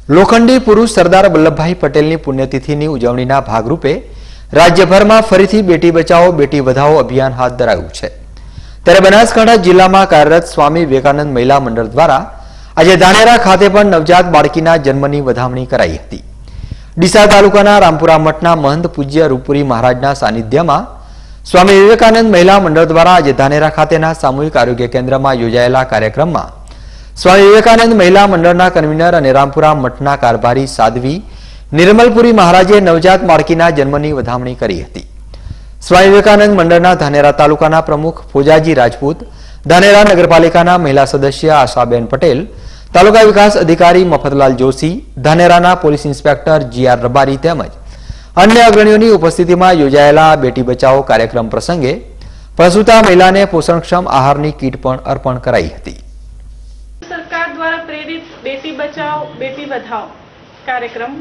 લોખંડી પુરુષ સરદાર વલ્લભભાઈ પટેલની પુણ્યતિથિની ઉજવણીના ભાગરૂપે રાજ્યભરમાં ફરીથી બેટી બચાવો બેટી વધાવો અભિયાન હાથ ધરાયું છે। ત્યારે બનાસકાંઠા જિલ્લામાં કાર્યરત સ્વામી વિવેકાનંદ મહિલા મંડળ દ્વારા આજે ધાનેરા ખાતે પણ નવજાત બાળકીના જન્મની વધામણી કરાઈ હતી। ડીસા તાલુકાના રામપુરા મઠના મહંત પૂજ્ય રૂપપુરી મહારાજના સાનિધ્યમાં સ્વામી વિવેકાનંદ મહિલા મંડળ દ્વારા આજે ધાનેરા ખાતેના સામૂહિક આરોગ્ય કેન્દ્રમાં યોજાયેલા કાર્યક્રમમાં સ્વામી વિવેકાનંદ મહિલા મંડળના કન્વીનર અને રામપુરા મઠના કારભારી સાધ્વી નિર્મલપુરી મહારાજે નવજાત બાળકીના જન્મની વધામણી કરી હતી। સ્વામી વિવેકાનંદ મંડળના ધાનેરા તાલુકાના પ્રમુખ ફોજાજી રાજપૂત, ધાનેરા નગરપાલિકાના મહિલા સદસ્ય આશાબેન પટેલ, તાલુકા વિકાસ અધિકારી મફતલાલ જોશી, ધાનેરાના પોલીસ ઇન્સ્પેક્ટર જીઆર રબારી તેમજ અન્ય અગ્રણીઓની ઉપસ્થિતિમાં યોજાયેલા બેટી બચાવો કાર્યક્રમ પ્રસંગે પ્રસૂતા મહિલાને પોષણક્ષમ આહારની કીટ પણ અર્પણ કરાઈ હતી। सरकार द्वारा प्रेरित बेटी बचाओ बेटी बढ़ाओ कार्यक्रम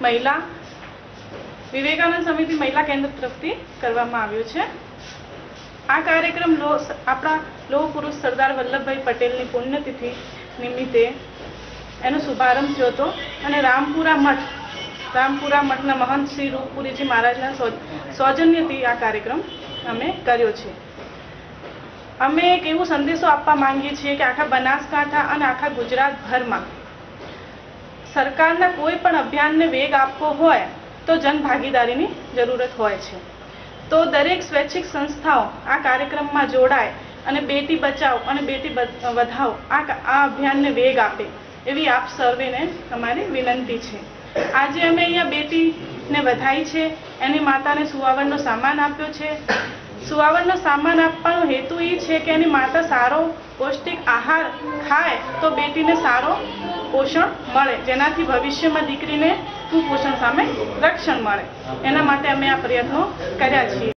महिला विवेकानंद समिति महिला केंद्र तरफथी करवामां आव्यो छे। आ कार्यक्रम आपणा लोह पुरुष सरदार वल्लभभाई पटेलनी पुण्यतिथि निमित्ते एनो शुभारंभ थयो हतो अने रामपुरा मठना महंत श्री रूपपुरीजी महाराजना सौजन्यथी आ कार्यक्रम अमे कर्यो छे। अमे एक एवो संदेशो आपवा मांगीए छीए कि आखा बनासकांठा अने आखा गुजरात भर में सरकारना कोई पण अभियान ने वेग आपवो होय तो जन भागीदारीनी जरूरत होय छे। तो दरेक स्वैच्छिक संस्थाओं आ कार्यक्रम में जोड़ाय अने बेटी बचाओ अने बेटी वधाओ आ अभियान ने वेग आपे एवी आप सर्वेने अमारी विनंती छे। आज अमे अहींया बेटी ने वधाई छे, एनी माताने सुवावड़नो सामान आप्यो छे। सुवावड़नो सामान आपવાનો हेतु એ છે કે એની માતા સારો પૌષ્ટિક આહાર ખાય તો બેટીને સારો પોષણ મળે, જેનાથી ભવિષ્યમાં દીકરીને કુપોષણ સામે રક્ષણ મળે। એના માટે અમે આ પ્રયત્નો કર્યા છીએ।